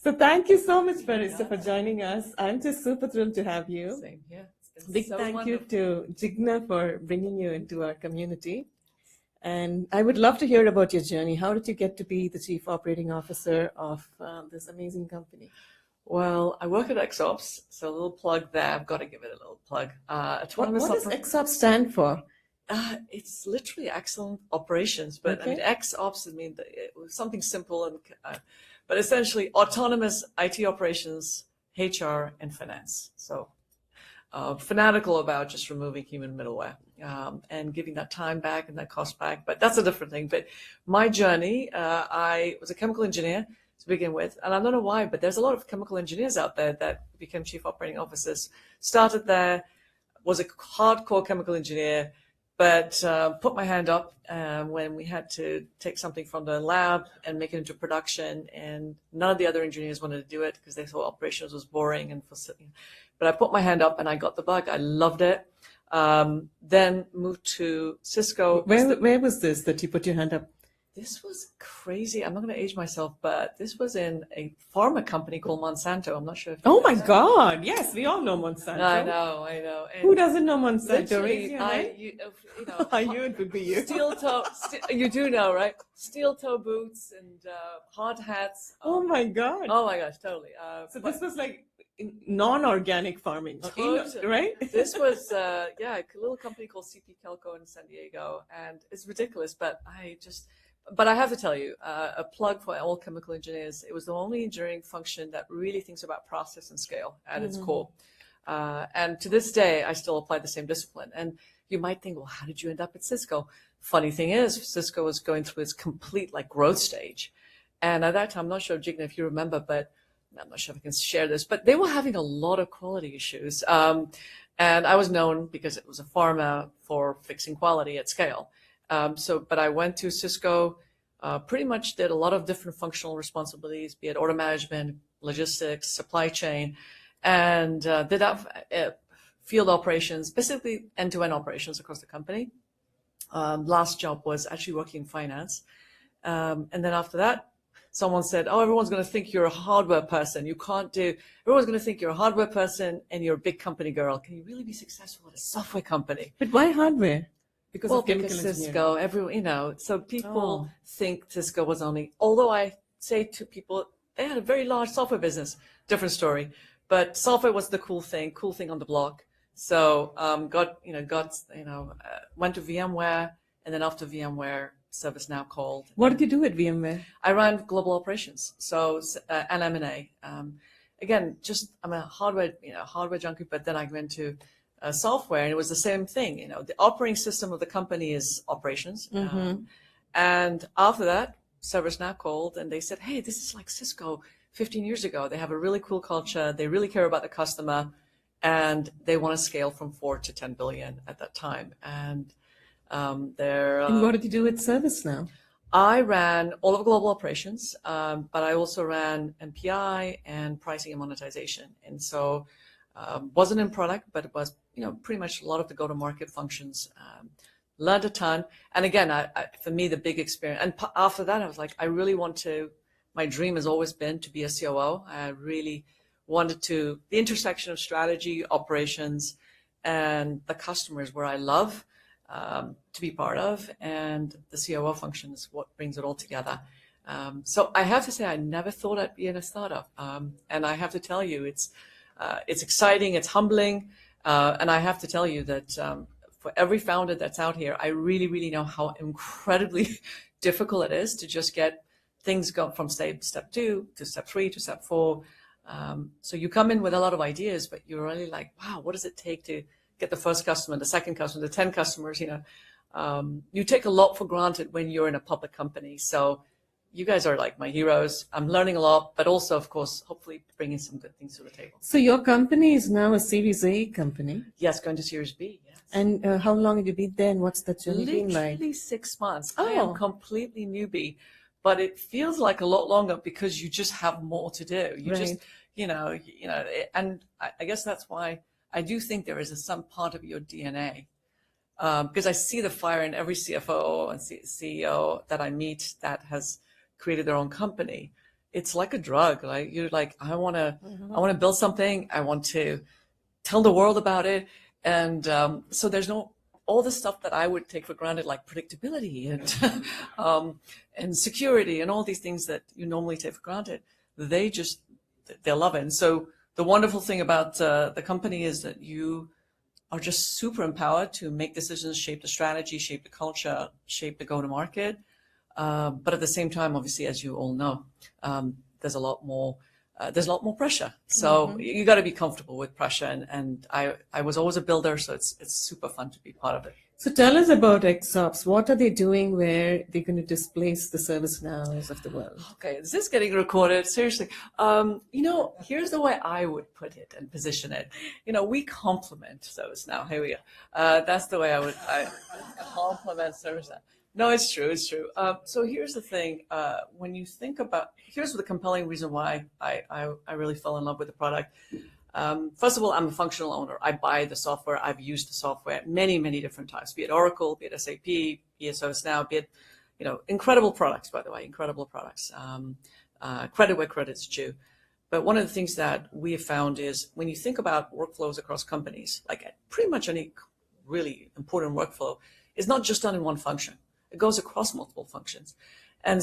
So thank you so much, Parisa, for joining us. I'm just super thrilled to have you. Same here. Big thank you to Jigna for bringing you into our community. And I would love to hear about your journey. How did you get to be the Chief Operating Officer of this amazing company? Well, I work at XOPS, so a little plug there. I've got to give it a little plug. What does XOPS stand for? It's literally excellent operations, but Okay. I mean, XOPS, it was something simple, but essentially autonomous IT operations, HR, and finance. So fanatical about just removing human middleware and giving that time back and that cost back. But that's a different thing. But my journey, I was a chemical engineer to begin with, and I don't know why, but there's a lot of chemical engineers out there that became chief operating officers. Started there, was a hardcore chemical engineer, but put my hand up when we had to take something from the lab and make it into production, and none of the other engineers wanted to do it because they thought operations was boring and but I put my hand up and I got the bug. I loved it. Then moved to Cisco. Where was this that you put your hand up? This was crazy. I'm not going to age myself, but this was in a pharma company called Monsanto. I'm not sure if Oh my God. Yes, we all know Monsanto. I know. And who doesn't know Monsanto? literally, You know. I knew it would be you. Steel toe, you do know, right? Steel toe boots and hard hats. Oh my God. Oh my gosh, totally. So this was like non-organic farming, Totally. right? This was, a little company called CP Kelco in San Diego, and it's ridiculous, but I have to tell you, a plug for all chemical engineers, it was the only engineering function that really thinks about process and scale at its core. And to this day, I still apply the same discipline. And you might think, well, how did you end up at Cisco? Funny thing is, Cisco was going through its complete growth stage. And at that time, I'm not sure, Jigna, if you remember, but I'm not sure if I can share this, but they were having a lot of quality issues. And I was known because it was a pharma for fixing quality at scale. But I went to Cisco, pretty much did a lot of different functional responsibilities, be it order management, logistics, supply chain, and did that field operations, basically end-to-end operations across the company. Last job was actually working in finance. And then after that, someone said, oh, everyone's going to think you're a hardware person. Everyone's going to think you're a hardware person and you're a big company girl. Can you really be successful at a software company? But why hardware? Because Cisco, so people think Cisco was only, although I say to people, they had a very large software business, different story, but software was the cool thing on the block. So, went to VMware, and then after VMware, ServiceNow called. What did you do at VMware? I ran global operations, and M&A. Again, I'm a hardware junkie, but then I went to software, and it was the same thing. The operating system of the company is operations. And after that, ServiceNow called, and they said, hey, this is like Cisco 15 years ago. They have a really cool culture. They really care about the customer, and they want to scale from 4 to 10 billion at that time. And And what did you do at ServiceNow? I ran all of global operations, but I also ran MPI and pricing and monetization. And so wasn't in product, but it was pretty much a lot of the go-to-market functions. Learned a ton. And again, for me, the big experience. And after that, I was like, I really want to. My dream has always been to be a COO. I really wanted the intersection of strategy, operations, and the customers where I love to be part of, and the COO function is what brings it all together. So I have to say, I never thought I'd be in a startup, and I have to tell you, it's exciting, it's humbling, and I have to tell you that for every founder that's out here, I really, really know how incredibly difficult it is to just get things go from step 2 to step 3 to step 4. So you come in with a lot of ideas, but you're really like, wow, what does it take to get the first customer, the second customer, the 10 customers, you take a lot for granted when you're in a public company. So you guys are like my heroes. I'm learning a lot, but also, of course, hopefully bringing some good things to the table. So your company is now a Series A company? Yes, going to Series B, yes. And how long have you been there, and what's that journey been like? Literally 6 months. I am completely newbie, but it feels like a lot longer because you just have more to do. Just, and I guess that's why I do think there is some part of your DNA, because I see the fire in every CFO and CEO that I meet that has created their own company. it's like a drug, right? You're like, I want to build something. I want to tell the world about it. And so there's all the stuff that I would take for granted, like predictability and security and all these things that you normally take for granted. They love it. And so the wonderful thing about the company is that you are just super empowered to make decisions, shape the strategy, shape the culture, shape the go-to-market. But at the same time, obviously, as you all know, there's a lot more pressure. So you got to be comfortable with pressure. And I was always a builder, so it's super fun to be part of it. So tell us about XOPS. What are they doing where they're going to displace the ServiceNows of the world? Okay, is this getting recorded? Seriously. Here's the way I would put it and position it. We complement ServiceNow. Here we go. That's the way I complement ServiceNow. No, it's true. It's true. So here's the thing. When you think about, here's the compelling reason why I really fell in love with the product. First of all, I'm a functional owner. I buy the software. I've used the software many, many different times, be it Oracle, be it SAP, be it ServiceNow, be it, incredible products, by the way, incredible products. Credit where credit's due. But one of the things that we have found is when you think about workflows across companies, like pretty much any really important workflow is not just done in one function. It goes across multiple functions. And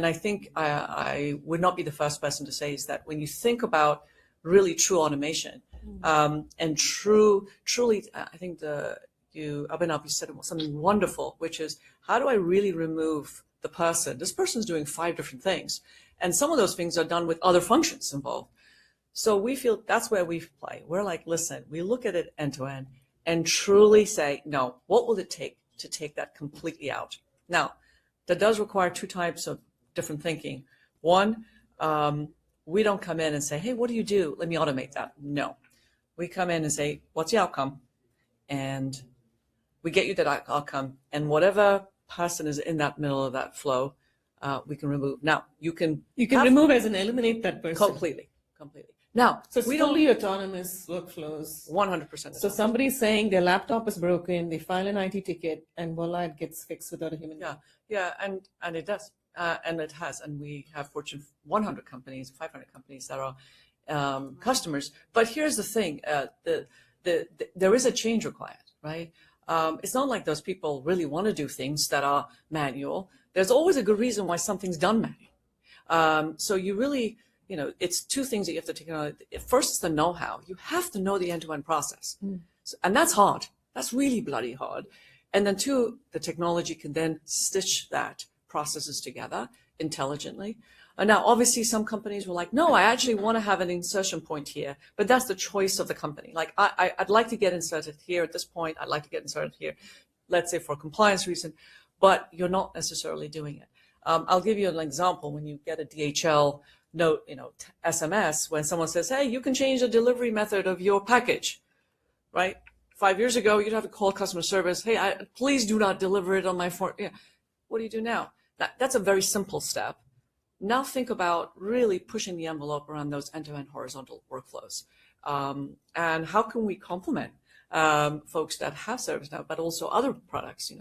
I think I would not be the first person to say is that when you think about really true automation, and truly, I think Abhinav, you said something wonderful, which is how do I really remove the person? This person's doing 5 different things, and some of those things are done with other functions involved. So we feel that's where we play. We're like, listen, we look at it end to end and truly say, no, what will it take to take that completely out? Now, that does require 2 types of different thinking. One, we don't come in and say, hey, what do you do? Let me automate that. No. We come in and say, what's the outcome? And we get you that outcome. And whatever person is in that middle of that flow, we can remove. Now, you can remove as in eliminate that person. Completely. Now, so it's fully autonomous workflows. 100%. So somebody's saying their laptop is broken, they file an IT ticket, and voila, it gets fixed without a human being. Yeah, and it does. And it has, and we have Fortune 100 companies, 500 companies that are customers. But here's the thing: there is a change required, right? It's not like those people really want to do things that are manual. There's always a good reason why something's done manual. So you really, it's 2 things that you have to take on. First, it's the know-how. You have to know the end-to-end process, and that's hard. That's really bloody hard. And then 2, the technology can then stitch that processes together intelligently. And now, obviously, some companies were like, no, I actually want to have an insertion point here, but that's the choice of the company. Like, I'd like to get inserted here at this point. I'd like to get inserted here, let's say for a compliance reason, but you're not necessarily doing it. I'll give you an example. When you get a DHL note, SMS, when someone says, hey, you can change the delivery method of your package, right? 5 years ago, you'd have to call customer service. Hey, please do not deliver it on my phone. Yeah. What do you do now? That's a very simple step. Now think about really pushing the envelope around those end-to-end horizontal workflows. And how can we complement folks that have ServiceNow, but also other products,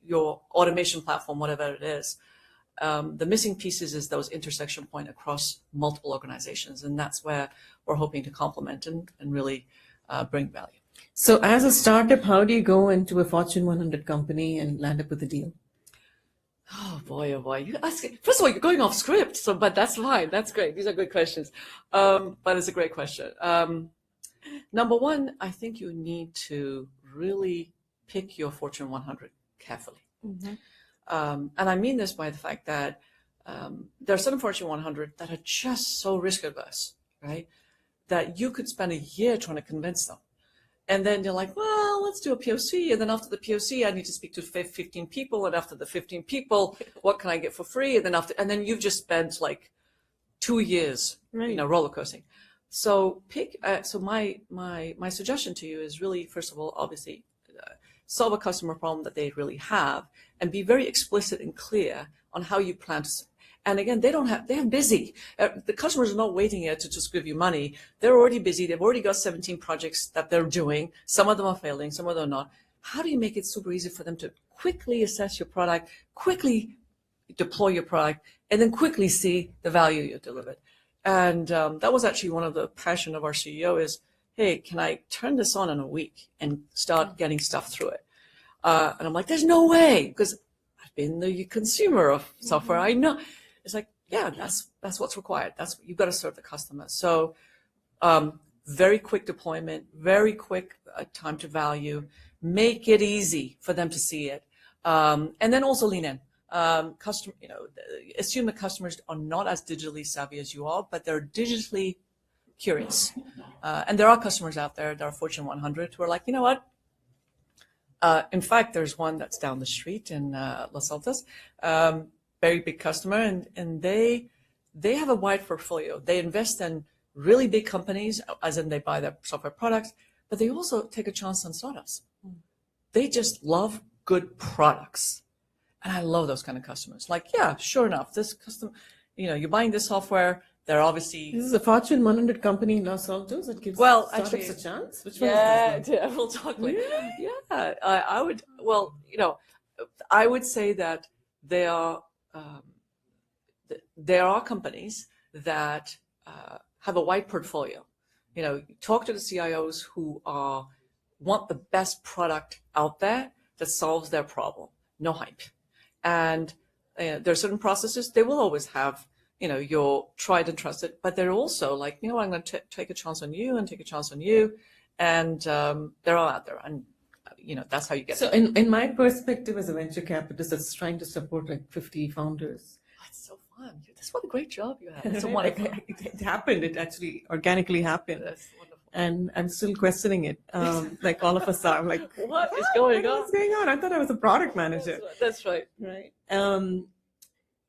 your automation platform, whatever it is. The missing pieces is those intersection point across multiple organizations. And that's where we're hoping to complement and really bring value. So as a startup, how do you go into a Fortune 100 company and land up with a deal? Oh boy. You ask it. First of all, you're going off script, but that's fine. That's great. These are good questions. But it's a great question. Number one, I think you need to really pick your Fortune 100 carefully. And I mean this by the fact that there are some Fortune 100 that are just so risk averse, right? That you could spend a year trying to convince them. And then you're like, well, let's do a POC. And then after the POC, I need to speak to 15 people. And after the 15 people, what can I get for free? And then you've just spent like 2 years, roller coasting. So my suggestion to you is really, first of all, obviously, solve a customer problem that they really have and be very explicit and clear on how you plan to. And again, they're busy. The customers are not waiting here to just give you money. They're already busy. They've already got 17 projects that they're doing. Some of them are failing, some of them are not. How do you make it super easy for them to quickly assess your product, quickly deploy your product, and then quickly see the value you delivered. And that was actually one of the passion of our CEO is, hey, can I turn this on in a week and start getting stuff through it? And I'm like, there's no way, because I've been the consumer of software. I know. It's like, yeah, that's what's required. You've got to serve the customer. So very quick deployment, very quick time to value, make it easy for them to see it. And then also lean in. Assume the customers are not as digitally savvy as you are, but they're digitally curious. And there are customers out there that are Fortune 100 who are like, you know what? In fact, there's one that's down the street in Los Altos, very big customer, and they have a wide portfolio. They invest in really big companies, as in they buy their software products, but they also take a chance on startups. They just love good products. And I love those kind of customers. Like, yeah, sure enough, this customer, you're buying this software. They're obviously. This is a Fortune 100 company in Los Altos that gives startups a chance. Which one is this? Yeah, we'll talk later. Yeah, I would say that there are companies that have a wide portfolio. Talk to the CIOs who want the best product out there that solves their problem. No hype. And there are certain processes they will always have, your tried and trusted, but they're also like, I'm going to take a chance on you and take a chance on you. And they're all out there. And, that's how you get So in my perspective as a venture capitalist that's trying to support like 50 founders. That's so fun. That's what a great job you have. It's so wonderful. It happened. It actually organically happened. That's wonderful. And I'm still questioning it. Like all of us are. I'm like, what is going on? What's going on? I thought I was a product manager. That's right. Right.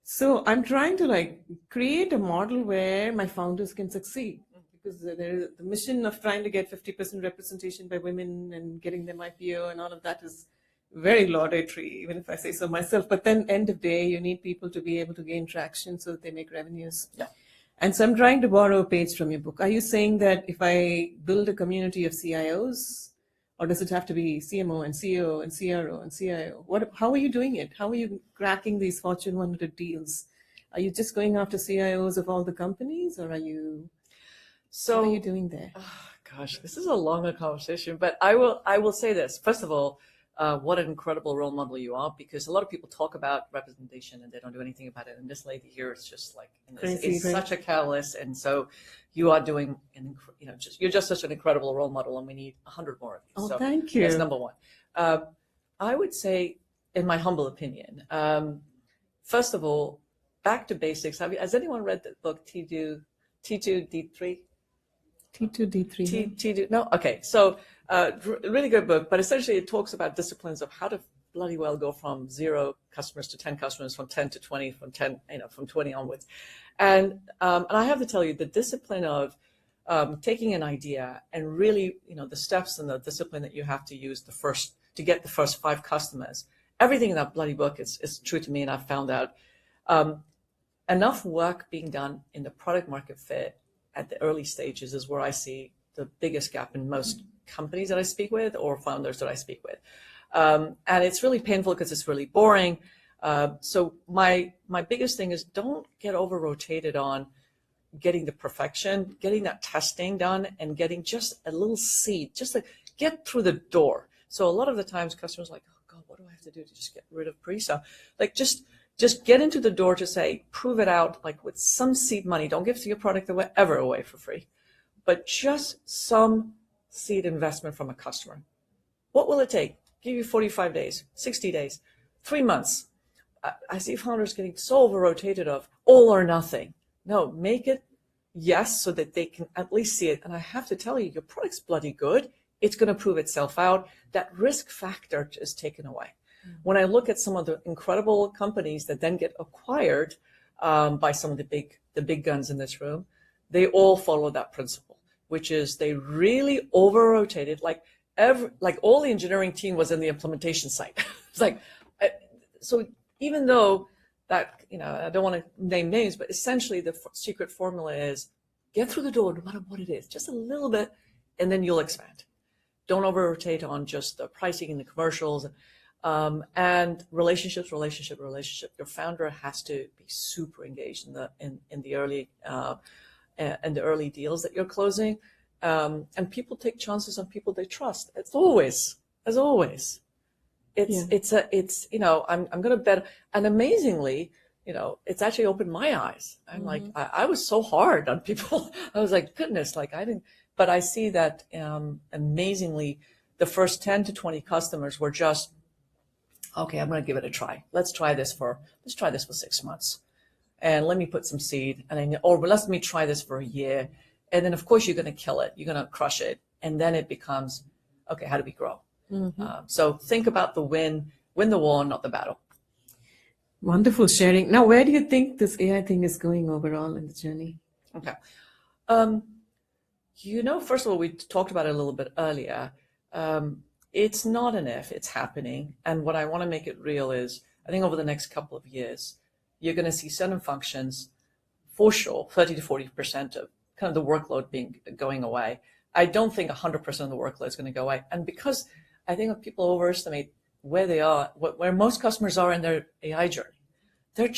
So I'm trying to create a model where my founders can succeed, because the mission of trying to get 50% representation by women and getting them IPO and all of that is very laudatory, even if I say so myself. But then end of day, you need people to be able to gain traction so that they make revenues. Yeah. And so I'm trying to borrow a page from your book. Are you saying that if I build a community of CIOs, or does it have to be CMO and CEO and CRO and CIO? How are you doing it? How are you cracking these Fortune 100 deals? Are you just going after CIOs of all the companies, or what are you doing there? Oh, gosh, this is a longer conversation, but I will say this. First of all, what an incredible role model you are, because a lot of people talk about representation and they don't do anything about it. And this lady here is just like, it's such a catalyst. And so you are doing, you're just such an incredible role model, and we need 100 more of you. Oh, so thank you. That's number one. I would say, in my humble opinion, first of all, back to basics. Has anyone read the book T2D3? T2D3. No? Okay. So, really good book, but essentially it talks about disciplines of how to bloody well go from 0 customers to 10 customers, from 10 to 20, from 10, from 20 onwards. And I have to tell you, the discipline of taking an idea and really, the steps and the discipline that you have to use to get the first 5 customers, everything in that bloody book is true to me. And I've found out enough work being done in the product market fit at the early stages is where I see the biggest gap in most companies that I speak with or founders that I speak with. And it's really painful because it's really boring. So my biggest thing is don't get over-rotated on getting the perfection, getting that testing done, and getting just a little seed, just to get through the door. So a lot of the times customers are like, oh God, what do I have to do to just get rid of Parisa? Like just get into the door to say, prove it out, like with some seed money. Don't give your product ever away for free, but just some seed investment from a customer. What will it take? Give you 45 days, 60 days, 3 months. I see founders getting so over-rotated of all or nothing. No, make it yes, so that they can at least see it. And I have to tell you, your product's bloody good. It's going to prove itself out. That risk factor is taken away. When I look at some of the incredible companies that then get acquired by some of the big guns in this room, they all follow that principle, which is they really over-rotated, like all the engineering team was in the implementation site. It's like, so even though that, I don't want to name names, but essentially the secret formula is get through the door no matter what it is, just a little bit, and then you'll expand. Don't over-rotate on just the pricing and the commercials. And relationship. Your founder has to be super engaged in the early deals that you're closing. And people take chances on people they trust. It's always, as always. It's I'm going to bet. And amazingly, it's actually opened my eyes. I'm like, I was so hard on people. I was like, goodness, like I didn't, but I see that amazingly, the first 10 to 20 customers were just, okay, I'm going to give it a try. Let's try this for 6 months. And let me put some seed, or let me try this for a year. And then of course you're going to kill it. You're going to crush it. And then it becomes, okay, how do we grow? So think about the win the war, not the battle. Wonderful sharing. Now, where do you think this AI thing is going overall in the journey? Okay. First of all, we talked about it a little bit earlier. It's not an if, it's happening. And what I want to make it real is, I think over the next couple of years, you're going to see certain functions, for sure, 30 to 40% of kind of the workload going away. I don't think 100% of the workload is going to go away. And because I think people overestimate where they are, where most customers are in their AI journey. They're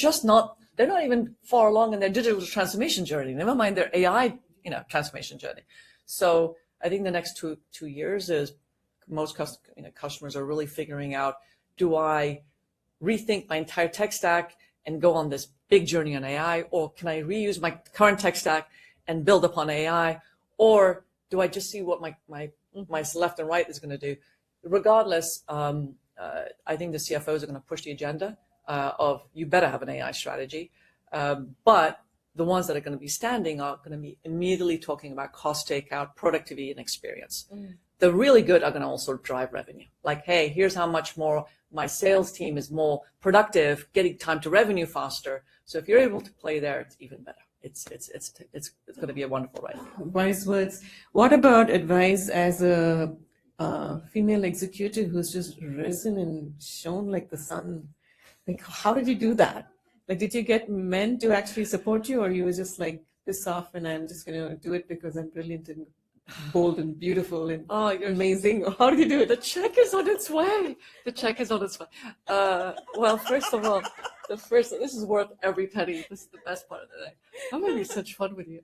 not even far along in their digital transformation journey, never mind their AI, transformation journey. So I think the next two years is most customers are really figuring out, do I rethink my entire tech stack and go on this big journey on AI, or can I reuse my current tech stack and build upon AI, or do I just see what my left and right is going to do? Regardless, I think the CFOs are going to push the agenda of you better have an AI strategy, but the ones that are going to be standing are going to be immediately talking about cost takeout, productivity, and experience. The really good are going to also drive revenue. Like, hey, here's how much more my sales team is more productive, getting time to revenue faster. So if you're able to play there, it's even better. It's going to be a wonderful ride. Wise words. What about advice as a female executive who's just risen and shone like the sun? Like, how did you do that? Like, did you get men to actually support you, or you were just like, piss off and I'm just going to do it because I'm brilliant and bold and beautiful and you're amazing? How did you do it? The check is on its way. Well, first of all, this is worth every penny. This is the best part of the day. I'm going to be such fun with you.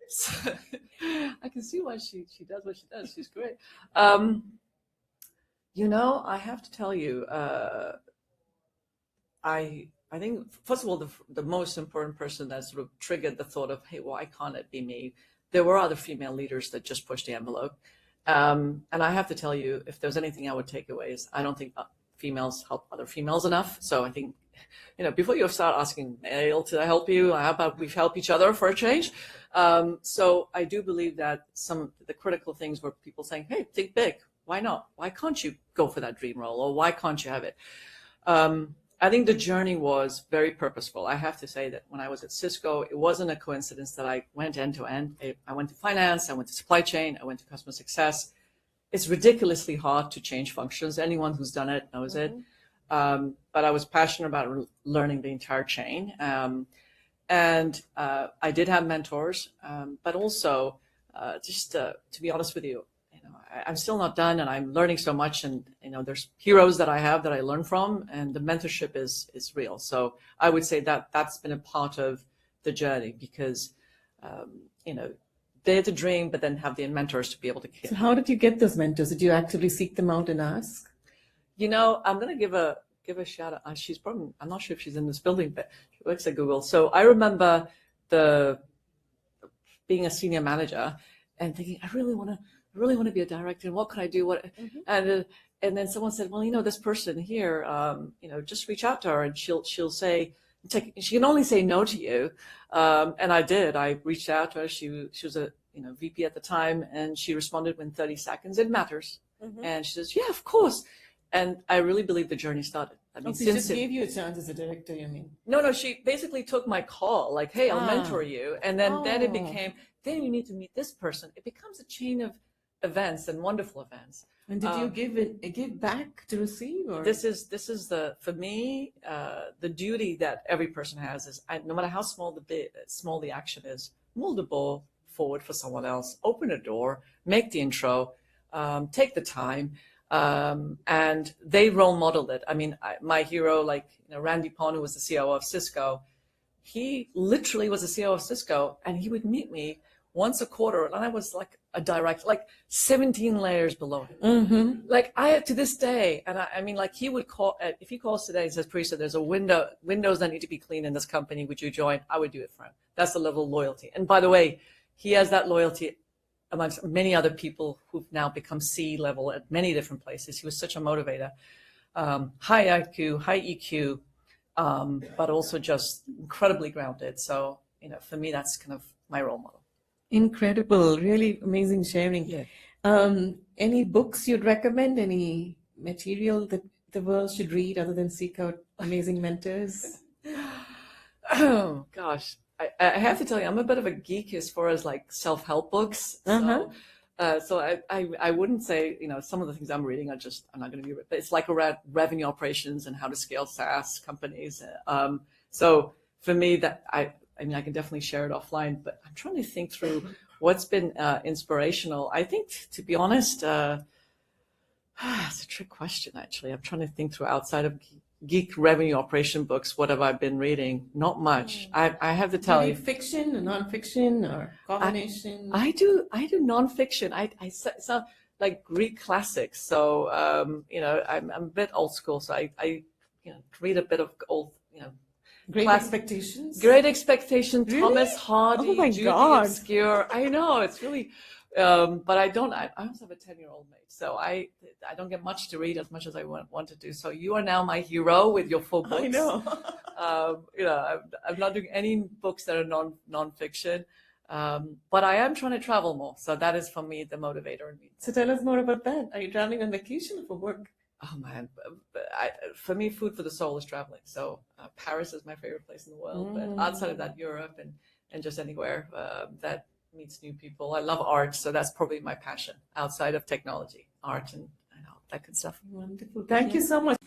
So, I can see why she does what she does. She's great. I have to tell you, I think, first of all, the most important person that sort of triggered the thought of, hey, why can't it be me? There were other female leaders that just pushed the envelope. And I have to tell you, if there's anything I would take away is I don't think females help other females enough. So I think, before you start asking male to help you, how about we help each other for a change? So I do believe that some of the critical things were people saying, hey, think big. Why not? Why can't you go for that dream role? Or why can't you have it? I think the journey was very purposeful. I have to say that when I was at Cisco, it wasn't a coincidence that I went end to end. I went to finance, I went to supply chain, I went to customer success. It's ridiculously hard to change functions. Anyone who's done it knows it. But I was passionate about learning the entire chain. And I did have mentors, but also to be honest with you, I'm still not done, and I'm learning so much. And there's heroes that I have that I learn from, and the mentorship is real. So I would say that that's been a part of the journey because they're the dream, but then have the mentors to be able to. So how did you get those mentors? Did you actively seek them out and ask? I'm going to give a shout out. I'm not sure if she's in this building, but she works at Google. So I remember being a senior manager and thinking, I really want to be a director, and what can I do? And then someone said, well, this person here, just reach out to her, and she'll say, she can only say no to you. And I did. I reached out to her. She was a VP at the time, and she responded within 30 seconds. It matters. And she says, yeah, of course. And I really believe the journey started. I mean, she just gave you a chance as a director, you mean? No, she basically took my call, like, hey, I'll mentor you. And then it became, then you need to meet this person. It becomes a chain of events and wonderful events. And did you give back to receive? Or? This is for me, the duty that every person has is, no matter how small the action is, move the ball forward for someone else, open a door, make the intro, take the time. And they role modeled it. I mean, my hero, like, Randy Pon, who was the COO of Cisco, he literally was the COO of Cisco, and he would meet me once a quarter, and I was like a direct, like 17 layers below him. Mm-hmm. Like I, to this day, and I mean, like he would call, if he calls today and says, Parisa, there's a windows that need to be cleaned in this company, would you join? I would do it for him. That's the level of loyalty. And by the way, he has that loyalty amongst many other people who've now become C-level at many different places. He was such a motivator. High IQ, high EQ, but also just incredibly grounded. So, for me, that's kind of my role model. Incredible, really amazing sharing. Yeah. Any books you'd recommend? Any material that the world should read other than seek out amazing mentors? Oh, gosh. I have to tell you, I'm a bit of a geek as far as like self-help books. So, I wouldn't say, some of the things I'm reading I'm not going to be, but it's like around revenue operations and how to scale SaaS companies. So for me, I mean, I can definitely share it offline, but I'm trying to think through what's been inspirational. I think, to be honest, it's a trick question, actually. I'm trying to think through outside of geek revenue operation books. What have I been reading? Not much. I have to tell you. Fiction or nonfiction or combination? I do nonfiction. I sound like Greek classics. So, I'm a bit old school. So I read a bit of old, Great Expectations. Great Expectation. Really? Thomas Hardy. Oh my Judy God. Obscure. I know, it's really, but I also have a 10-year-old mate, so I don't get much to read as much as I want to do. So you are now my hero with your full books. I know. I'm not doing any books that are nonfiction, but I am trying to travel more. So that is for me the motivator in me. So tell us more about that. Are you traveling on vacation or for work? Oh man, for me, food for the soul is traveling. So Paris is my favorite place in the world, but outside of that, Europe and just anywhere that meets new people. I love art, so that's probably my passion outside of technology, art and that good stuff. Wonderful. Thank you so much.